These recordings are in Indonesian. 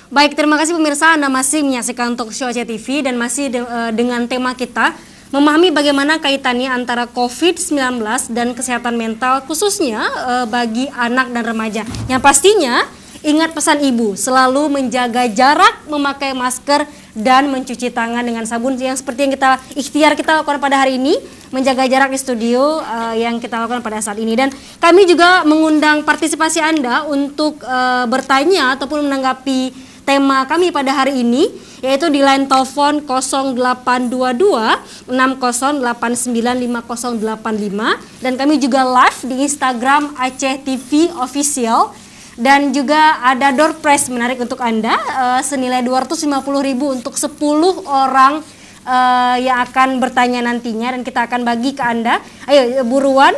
Baik, terima kasih pemirsa, Anda masih menyaksikan Talk Show Aceh TV dan masih dengan tema kita memahami bagaimana kaitannya antara COVID-19 dan kesehatan mental khususnya bagi anak dan remaja. Yang pastinya ingat pesan ibu, selalu menjaga jarak, memakai masker, dan mencuci tangan dengan sabun yang seperti yang ikhtiar kita lakukan pada hari ini, menjaga jarak di studio yang kita lakukan pada saat ini. Dan kami juga mengundang partisipasi Anda untuk bertanya ataupun menanggapi tema kami pada hari ini, yaitu di line telepon 0822 6089 5085, dan kami juga live di Instagram Aceh TV Official. Dan juga ada door prize menarik untuk Anda senilai 250.000 untuk 10 orang yang akan bertanya nantinya, dan kita akan bagi ke Anda. Ayo buruan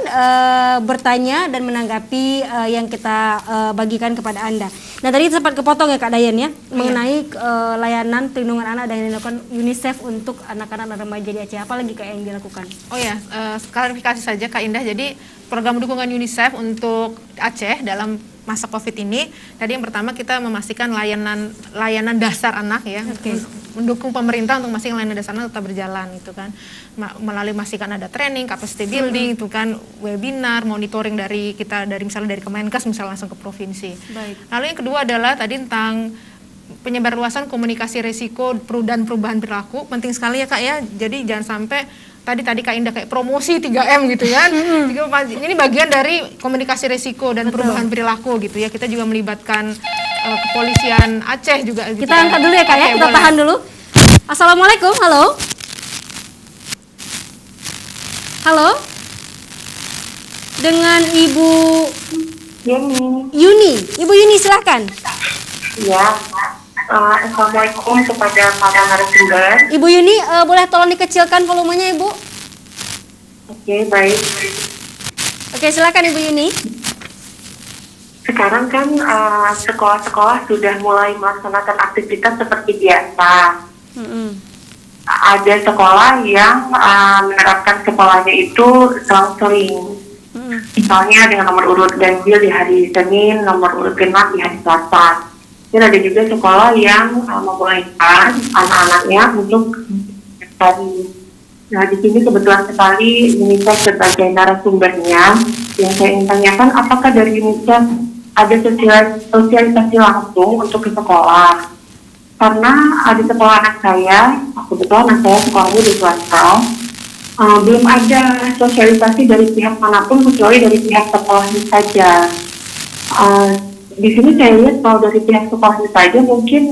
bertanya dan menanggapi yang kita bagikan kepada Anda. Nah, tadi sempat kepotong ya Kak Dayan ya, mengenai layanan perlindungan anak dan yang dilakukan UNICEF untuk anak-anak dan remaja di Aceh. Apa lagi Kak yang dilakukan? Oh ya, klarifikasi saja Kak Indah. Jadi program dukungan UNICEF untuk Aceh dalam masa COVID ini, tadi yang pertama kita memastikan layanan dasar anak ya, mendukung pemerintah untuk memastikan layanan dasar anak tetap berjalan itu kan, melalui memastikan ada training, capacity building, itu kan webinar, monitoring dari kita, dari misalnya dari Kemenkes misalnya langsung ke provinsi. Baik. Lalu yang kedua adalah tadi tentang penyebarluasan komunikasi risiko dan perubahan perilaku, penting sekali ya Kak ya. Jadi jangan sampai tadi Kak Indah kayak promosi 3M gitu ya. Ini bagian dari komunikasi risiko dan perubahan perilaku gitu ya. Kita juga melibatkan kepolisian Aceh juga gitu. Kita angkat dulu ya Kak ya, kita tahan dulu. Assalamualaikum, halo. Halo. Dengan Ibu Yuni. Ibu Yuni silahkan. Iya. Assalamualaikum kepada para narasumber. Ibu Yuni, boleh tolong dikecilkan volumenya Ibu? Oke, baik. Oke, silakan Ibu Yuni. Sekarang kan sekolah-sekolah sudah mulai melaksanakan aktivitas seperti biasa. Ada sekolah yang menerapkan sekolahnya itu selang-seling. Misalnya dengan nomor urut ganjil di hari Senin, nomor urut genap di hari Selasa. Dan ada juga sekolah yang membolehkan anak-anaknya untuk study. Nah, di sini kebetulan sekali UNICEF sebagai narasumbernya, yang saya ingin tanyakan, apakah dari UNICEF ada sosialisasi langsung untuk ke sekolah? Karena di sekolah anak saya, kebetulan anak saya sekolahnya di swasta, belum ada sosialisasi dari pihak manapun kecuali dari pihak sekolahnya saja. Di sini saya lihat kalau dari pihak sekolahnya saja mungkin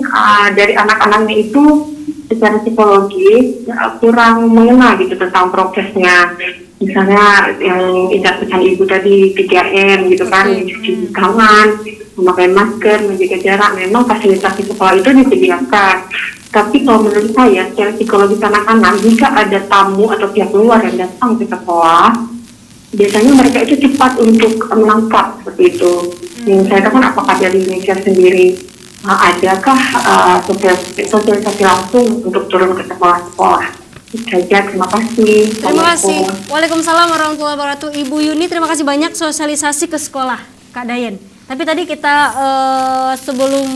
dari anak-anaknya itu secara psikologis kurang mengenal gitu tentang prokesnya. Misalnya yang ingat pesan ibu tadi 3M gitu kan, mencuci tangan, memakai masker, menjaga jarak. Memang fasilitas di sekolah itu disediakan. Tapi kalau menurut saya secara psikologis anak-anak, jika ada tamu atau pihak luar yang datang ke sekolah, biasanya mereka itu cepat untuk menangkap seperti itu. Yang saya katakan, apakah dari UNICEF sendiri adakah sosialisasi langsung untuk turun ke sekolah-sekolah? Saja, terima kasih. Terima kasih. Waalaikumsalam warahmatullahi wabarakatuh. Ibu Yuni, terima kasih banyak sosialisasi ke sekolah, Kak Dayan. Tapi tadi kita sebelum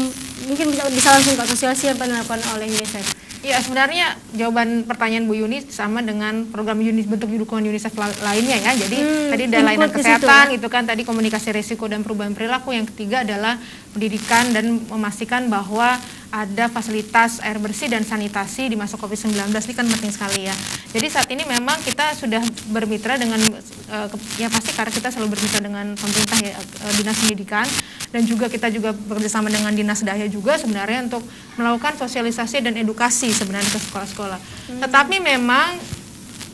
mungkin bisa langsung ke sosialisasi yang dilakukan oleh UNICEF. Ya, sebenarnya jawaban pertanyaan Bu Yuni sama dengan program bentuk dukungan UNICEF lainnya ya. Jadi tadi ada layanan kesehatan, itu kan tadi komunikasi risiko dan perubahan perilaku. Yang ketiga adalah pendidikan dan memastikan bahwa ada fasilitas air bersih dan sanitasi di masa COVID-19. Ini kan penting sekali ya. Jadi saat ini memang kita sudah bermitra dengan, ya pasti karena kita selalu bermitra dengan pemerintah ya, Dinas Pendidikan, dan juga kita juga bekerjasama dengan Dinas Daya juga sebenarnya untuk melakukan sosialisasi dan edukasi sebenarnya ke sekolah-sekolah. Tetapi memang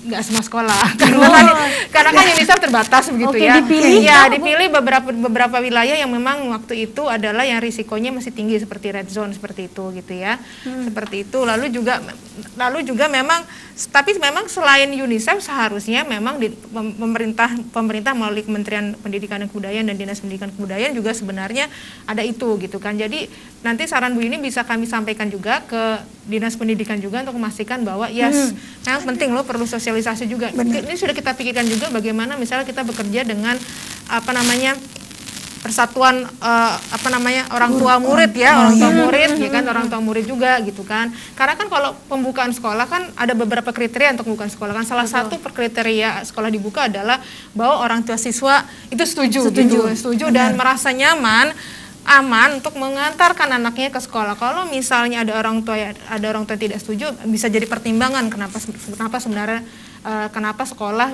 nggak semua sekolah karena kan UNICEF terbatas begitu ya. Dipilih beberapa wilayah yang memang waktu itu adalah yang risikonya masih tinggi seperti red zone seperti itu gitu ya. Seperti itu. Lalu juga memang, tapi memang selain UNICEF seharusnya memang pemerintah melalui Kementerian Pendidikan dan Kebudayaan dan Dinas Pendidikan dan Kebudayaan juga sebenarnya ada itu gitu kan. Jadi nanti saran Bu ini bisa kami sampaikan juga ke Dinas Pendidikan juga untuk memastikan bahwa memang penting loh, perlu sosialisasi juga. Ini sudah kita pikirkan juga bagaimana misalnya kita bekerja dengan persatuan orang tua murid ya, orang tua murid ya kan, orang tua murid juga gitu kan. Karena kan kalau pembukaan sekolah kan ada beberapa kriteria untuk pembukaan sekolah kan. Salah satu kriteria sekolah dibuka adalah bahwa orang tua siswa itu setuju dan merasa nyaman, aman untuk mengantarkan anaknya ke sekolah. Kalau misalnya ada orang tua yang tidak setuju, bisa jadi pertimbangan kenapa sebenarnya kenapa sekolah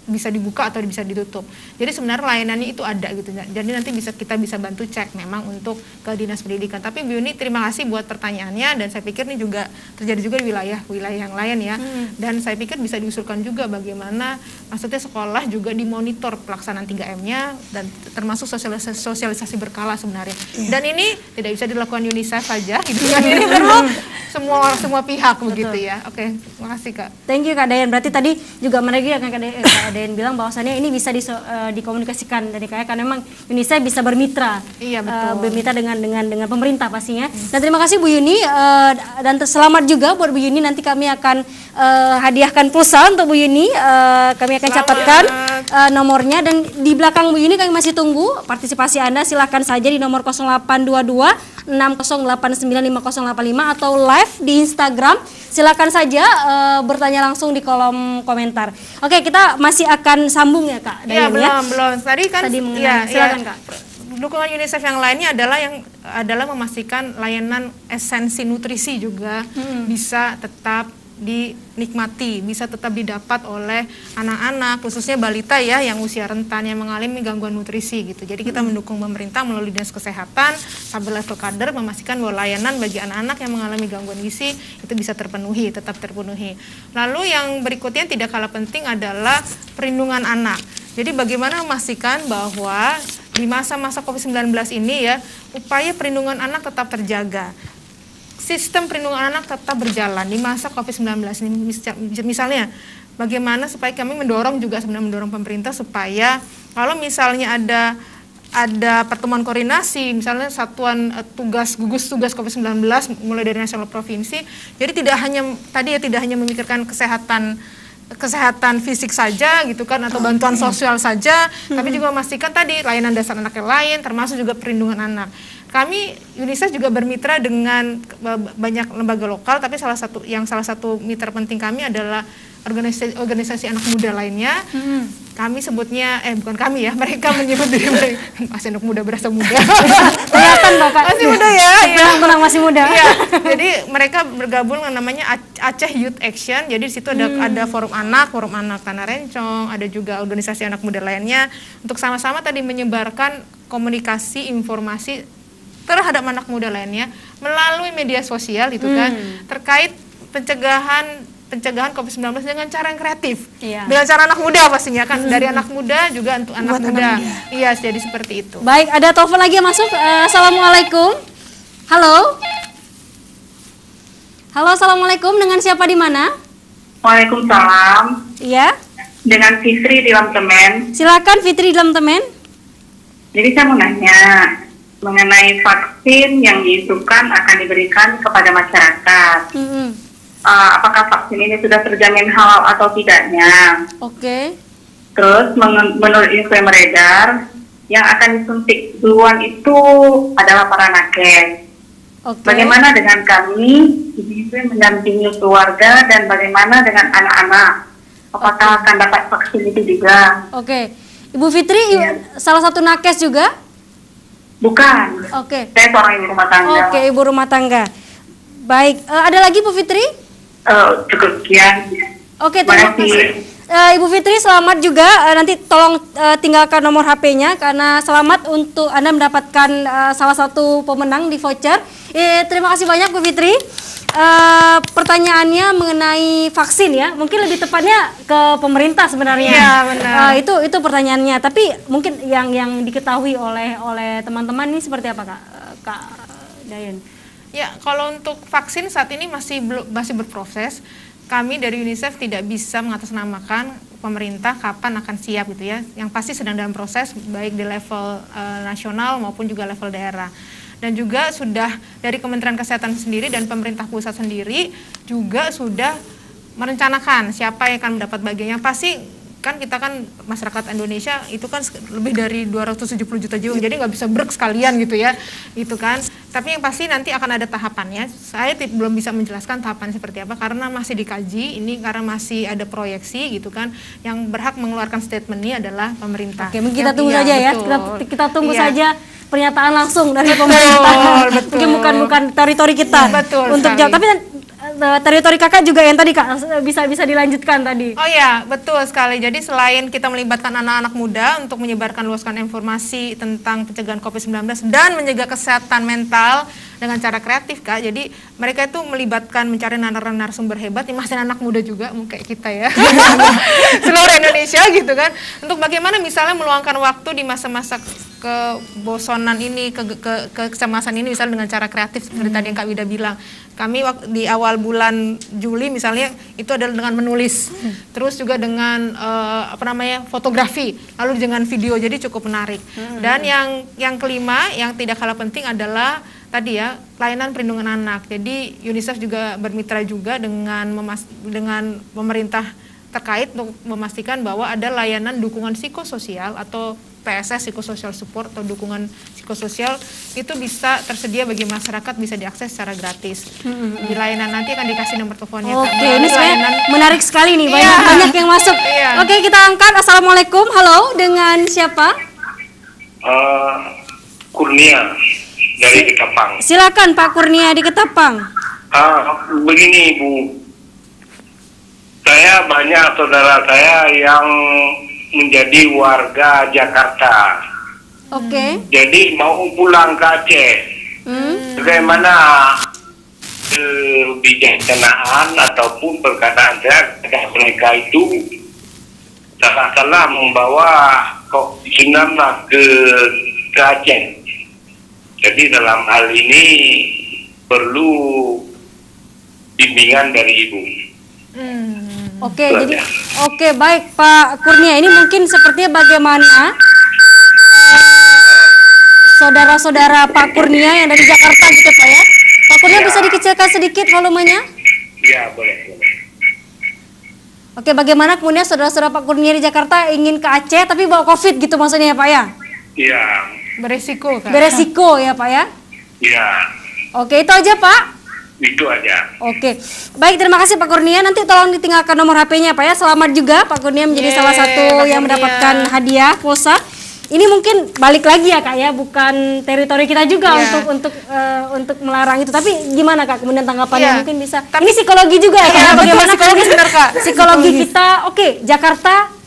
bisa dibuka atau bisa ditutup. Jadi sebenarnya layanannya itu ada gitu. Jadi nanti kita bisa bantu cek memang untuk ke dinas pendidikan. Tapi Bu Yuni, terima kasih buat pertanyaannya, dan saya pikir ini juga terjadi juga di wilayah yang lain ya. Dan saya pikir bisa diusulkan juga bagaimana maksudnya sekolah juga dimonitor pelaksanaan 3M-nya dan termasuk sosialisasi berkala sebenarnya. Dan ini tidak bisa dilakukan UNICEF saja gitu kan. Ini perlu semua pihak begitu ya. Oke, terima kasih Kak. Thank you Kak Dayan. Berarti tadi juga menagi akan Kak Dayan bilang bahwasannya ini bisa dikomunikasikan dari kayak karena memang UNICEF bisa bermitra. Iya betul. Bermitra dengan pemerintah pastinya. Dan terima kasih Bu Yuni, dan selamat juga buat Bu Yuni. Nanti kami akan hadiahkan pulsa untuk Bu Yuni. Kami akan catatkan nomornya, dan di belakang Bu Yuni kami masih tunggu partisipasi Anda. Silahkan saja di nomor 0822 60895085 atau live di Instagram. Silakan saja bertanya langsung di kolom komentar. Oke, kita masih akan sambung ya Kak Dayan. Iya, belum. Tadi kan silakan Kak. Dukungan UNICEF yang lainnya adalah memastikan layanan esensi nutrisi juga bisa tetap dinikmati, bisa tetap didapat oleh anak-anak, khususnya balita ya, yang usia rentan yang mengalami gangguan nutrisi gitu. Jadi kita mendukung pemerintah melalui dinas kesehatan sampai level kader memastikan bahwa layanan bagi anak-anak yang mengalami gangguan gizi itu bisa tetap terpenuhi. Lalu yang berikutnya tidak kalah penting adalah perlindungan anak. Jadi bagaimana memastikan bahwa di masa-masa COVID-19 ini ya, upaya perlindungan anak tetap terjaga. Sistem perlindungan anak tetap berjalan di masa COVID-19 ini. Misalnya, bagaimana supaya kami mendorong pemerintah supaya kalau misalnya ada pertemuan koordinasi, misalnya satuan gugus tugas COVID-19 mulai dari nasional provinsi, jadi tidak hanya memikirkan kesehatan fisik saja gitu kan, atau bantuan sosial saja, tapi juga memastikan tadi layanan dasar anak yang lain, termasuk juga perlindungan anak. Kami UNICEF juga bermitra dengan banyak lembaga lokal, tapi salah satu mitra penting kami adalah organisasi anak muda lainnya. Kami sebutnya, bukan kami ya, mereka menyebut diri mereka masih anak muda, berasa muda. Kelihatan Bapak. Masih muda ya. Tenang, masih muda. Iya. Jadi mereka bergabung dengan namanya Aceh Youth Action. Jadi di situ ada forum anak Tanah Rencong, ada juga organisasi anak muda lainnya untuk sama-sama tadi menyebarkan komunikasi informasi terhadap anak muda lainnya melalui media sosial itu kan, terkait pencegahan COVID-19 dengan cara yang kreatif, dengan cara anak muda pastinya kan, dari anak muda juga untuk anak muda. Iya, jadi seperti itu. Baik, ada telepon lagi yang masuk. Assalamualaikum. Halo, assalamualaikum. Dengan siapa di mana? Waalaikumsalam. Iya. Dengan Fitri di Lamtemen. Silakan Fitri di Lamtemen. Jadi saya mau nanya mengenai vaksin yang diisukan akan diberikan kepada masyarakat. Apakah vaksin ini sudah terjamin halal atau tidaknya? Oke. Terus menurut info yang beredar, yang akan disuntik duluan itu adalah para nakes. Bagaimana dengan kami, ibu-ibu yang mendampingi keluarga, dan bagaimana dengan anak-anak? Apakah akan dapat vaksin itu juga? Oke. Ibu Fitri, salah satu nakes juga? Bukan. Oke. Saya seorang ibu rumah tangga. Oke, ibu rumah tangga. Baik, ada lagi Bu Fitri? Cukup sekian. Oke, terima kasih. Ibu Fitri, selamat juga. Nanti tolong tinggalkan nomor HP-nya karena selamat untuk Anda mendapatkan salah satu pemenang di voucher. Terima kasih banyak Bu Fitri. Pertanyaannya mengenai vaksin ya, mungkin lebih tepatnya ke pemerintah sebenarnya. Iya, benar. Itu pertanyaannya. Tapi mungkin yang diketahui oleh teman-teman ini seperti apa Kak Dayan? Ya, kalau untuk vaksin saat ini masih berproses. Kami dari UNICEF tidak bisa mengatasnamakan pemerintah kapan akan siap gitu ya. Yang pasti sedang dalam proses baik di level nasional maupun juga level daerah. Dan juga sudah dari Kementerian Kesehatan sendiri dan pemerintah pusat sendiri juga sudah merencanakan siapa yang akan mendapat bagian. Yang pasti kan kita kan masyarakat Indonesia itu kan lebih dari 270 juta jiwa, jadi nggak bisa brek sekalian gitu ya, itu kan. Tapi yang pasti nanti akan ada tahapannya. Saya belum bisa menjelaskan tahapan seperti apa karena masih dikaji. Ini karena masih ada proyeksi gitu kan. Yang berhak mengeluarkan statement ini adalah pemerintah. Oke, mungkin kita tunggu saja ya. Kita tunggu saja pernyataan langsung dari pemerintah. Betul. Mungkin bukan teritori kita. Betul untuk jawab. Tapi teritori kakak juga yang tadi Kak bisa dilanjutkan tadi. Oh ya, betul sekali. Jadi selain kita melibatkan anak-anak muda untuk menyebarkan luaskan informasi tentang pencegahan COVID-19 dan menjaga kesehatan mental dengan cara kreatif Kak. Jadi mereka itu melibatkan mencari narasumber hebat, yang masih anak muda juga kayak kita ya. Seluruh Indonesia gitu kan. Untuk bagaimana misalnya meluangkan waktu di masa-masa kebosanan ini, kecemasan ini misalnya dengan cara kreatif seperti tadi yang Kak Wida bilang. Kami di awal bulan Juli misalnya itu adalah dengan menulis, terus juga dengan fotografi, lalu dengan video, jadi cukup menarik. Dan yang kelima yang tidak kalah penting adalah tadi ya, layanan perlindungan anak. Jadi UNICEF juga bermitra juga dengan pemerintah terkait untuk memastikan bahwa ada layanan dukungan psikososial atau PSS, Psychosocial Support atau dukungan psikososial itu bisa tersedia bagi masyarakat, bisa diakses secara gratis. Di layanan nanti akan dikasih nomor teleponnya. Oke, ini sebenarnya menarik sekali nih, banyak yang masuk. Oke, kita angkat. Assalamualaikum, halo, dengan siapa? Kurnia dari Ketapang. Silakan Pak Kurnia di Ketapang. Begini Bu, saya banyak saudara saya yang menjadi warga Jakarta. Oke. Jadi mau pulang ke Aceh. Bagaimana kebijaksanaan ataupun perkataan saya mereka itu salah membawa COVID-19 ke Aceh. Jadi dalam hal ini perlu bimbingan dari Ibu. Oke, jadi baik Pak Kurnia, ini mungkin sepertinya bagaimana saudara-saudara Pak Kurnia yang dari Jakarta gitu Pak ya. Pak Kurnia bisa dikecilkan sedikit volumenya? Iya, boleh. Oke, bagaimana kemudian saudara-saudara Pak Kurnia di Jakarta ingin ke Aceh tapi bawa COVID gitu maksudnya ya Pak ya? Iya. Beresiko kan? Beresiko ya Pak ya? Iya. Oke, itu aja Pak. Itu aja. Oke, baik, terima kasih Pak Kurnia. Nanti tolong ditinggalkan nomor HP-nya Pak ya. Selamat juga Pak Kurnia menjadi salah satu yang mendapatkan hadiah pulsa. Ini mungkin balik lagi ya Kak ya, bukan teritori kita juga untuk melarang itu. Tapi gimana Kak kemudian tanggapannya mungkin bisa? Ini psikologi juga ya Kak. Bagaimana psikologi kita? Oke, Jakarta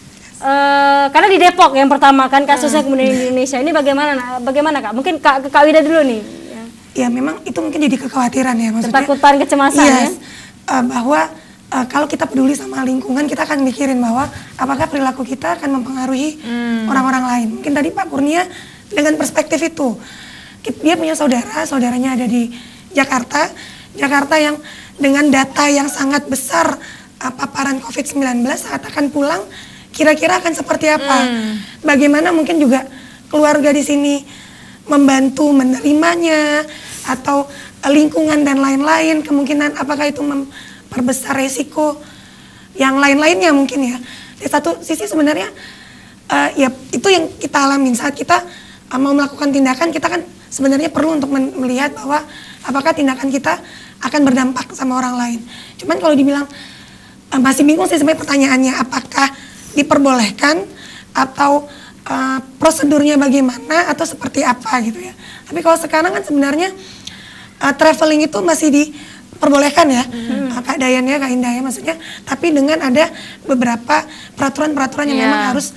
karena di Depok yang pertama kan kasusnya, kemudian di Indonesia. Ini bagaimana Kak? Mungkin Kak Wida dulu nih. Ya memang itu mungkin jadi kekhawatiran ya, maksudnya ketakutan, kecemasan ya, bahwa kalau kita peduli sama lingkungan, kita akan mikirin bahwa apakah perilaku kita akan mempengaruhi orang-orang lain. Mungkin tadi Pak Kurnia dengan perspektif itu, dia punya saudaranya ada di Jakarta yang dengan data yang sangat besar paparan COVID-19 saat akan pulang, kira-kira akan seperti apa? Bagaimana mungkin juga keluarga di sini membantu menerimanya, atau lingkungan dan lain-lain, kemungkinan apakah itu memperbesar resiko yang lain-lainnya mungkin ya. Di satu sisi sebenarnya ya itu yang kita alamin saat kita mau melakukan tindakan, kita kan sebenarnya perlu untuk melihat bahwa apakah tindakan kita akan berdampak sama orang lain. Cuman kalau dibilang masih bingung sih sebenarnya pertanyaannya, apakah diperbolehkan atau prosedurnya bagaimana atau seperti apa gitu ya. Tapi kalau sekarang kan sebenarnya traveling itu masih diperbolehkan ya, Kak Dayan ya, Kak Indah ya maksudnya. Tapi dengan ada beberapa peraturan-peraturan yang memang harus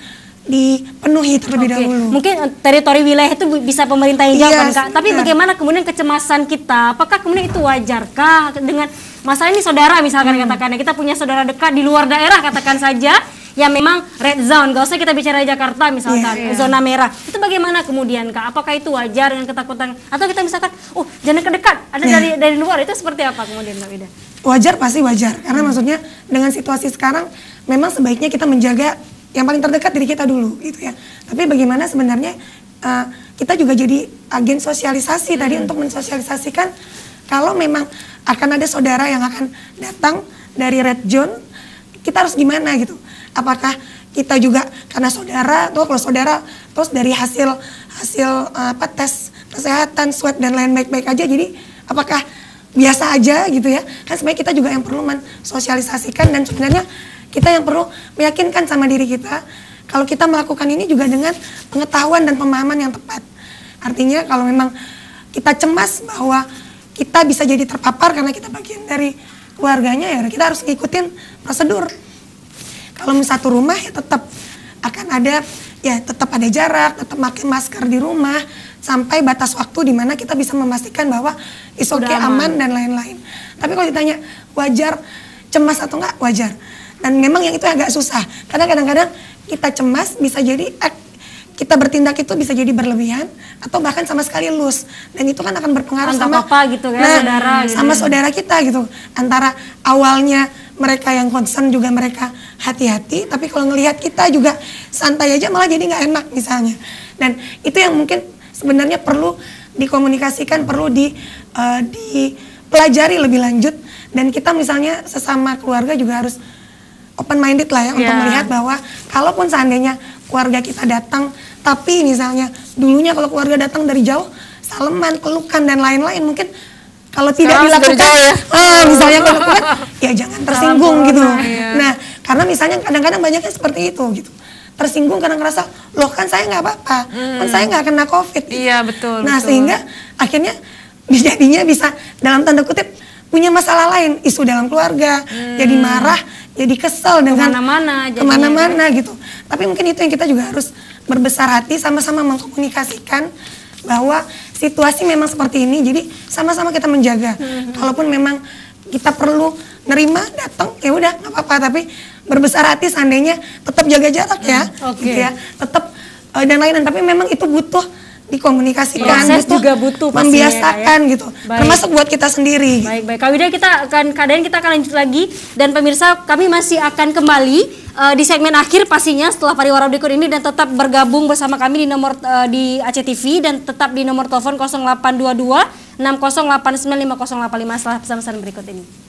dipenuhi terlebih dahulu. Mungkin teritori wilayah itu bisa pemerintah yang jawab Kak. Tapi bagaimana kemudian kecemasan kita? Apakah kemudian itu wajarkah dengan masalah ini saudara misalkan katakan kita punya saudara dekat di luar daerah katakan saja, yang memang red zone, gak usah kita bicara Jakarta misalkan, zona merah. Itu bagaimana kemudian Kak? Apakah itu wajar dengan ketakutan? Atau kita misalkan, jangan dekat, ada dari luar, itu seperti apa kemudian Kak Wida? Wajar, pasti wajar. Karena maksudnya dengan situasi sekarang, memang sebaiknya kita menjaga yang paling terdekat diri kita dulu gitu ya. Tapi bagaimana sebenarnya kita juga jadi agen sosialisasi tadi untuk mensosialisasikan kalau memang akan ada saudara yang akan datang dari red zone, kita harus gimana gitu. Apakah kita juga karena saudara tuh, kalau saudara terus dari hasil tes kesehatan, swab dan lain baik-baik aja, jadi apakah biasa aja gitu ya? Kan sebenarnya kita juga yang perlu mensosialisasikan, dan sebenarnya kita yang perlu meyakinkan sama diri kita kalau kita melakukan ini juga dengan pengetahuan dan pemahaman yang tepat. Artinya kalau memang kita cemas bahwa kita bisa jadi terpapar karena kita bagian dari keluarganya, ya kita harus ngikutin prosedur. Kalau misalnya satu rumah ya tetap akan ada, ya tetap ada jarak, tetap pakai masker di rumah sampai batas waktu di mana kita bisa memastikan bahwa oke, aman dan lain-lain. Tapi kalau ditanya wajar cemas atau enggak, wajar. Dan memang yang itu agak susah karena kadang-kadang kita cemas bisa jadi kita bertindak itu bisa jadi berlebihan atau bahkan sama sekali loose, dan itu kan akan berpengaruh sama gitu kan, saudara gitu. Sama saudara kita gitu. Antara awalnya mereka yang concern juga mereka hati-hati, tapi kalau ngelihat kita juga santai aja malah jadi nggak enak misalnya. Dan itu yang mungkin sebenarnya perlu dikomunikasikan, perlu dipelajari lebih lanjut, dan kita misalnya sesama keluarga juga harus open minded lah ya untuk melihat bahwa kalaupun seandainya keluarga kita datang, tapi misalnya dulunya kalau keluarga datang dari jauh, salaman, pelukan dan lain-lain, mungkin kalau tidak dilakukan, misalnya kalau lakukan, ya jangan tersinggung gitu. Nah, karena misalnya kadang-kadang banyaknya seperti itu gitu. Tersinggung karena ngerasa, loh kan saya nggak apa-apa, kan saya nggak kena COVID. Iya betul. Nah sehingga akhirnya jadinya bisa dalam tanda kutip punya masalah lain, isu dalam keluarga, jadi marah, jadi kesel dengan kemana-mana gitu. Tapi mungkin itu yang kita juga harus berbesar hati, sama-sama mengkomunikasikan bahwa situasi memang seperti ini, jadi sama-sama kita menjaga. Kalaupun memang kita perlu nerima, datang, ya udah nggak apa-apa, tapi berbesar hati seandainya tetap jaga jarak ya, gitu ya, tetap dan lain-lain. Tapi memang itu butuh dikomunikasikan, butuh membiasakan ya, gitu. Termasuk buat kita sendiri. Baik. Kak Wida, kita akan lanjut lagi, dan pemirsa kami masih akan kembali di segmen akhir pastinya setelah pariwara berikut ini, dan tetap bergabung bersama kami di nomor di ACTV, dan tetap di nomor telepon 0822 6089 5085 setelah pesan-pesan berikut ini.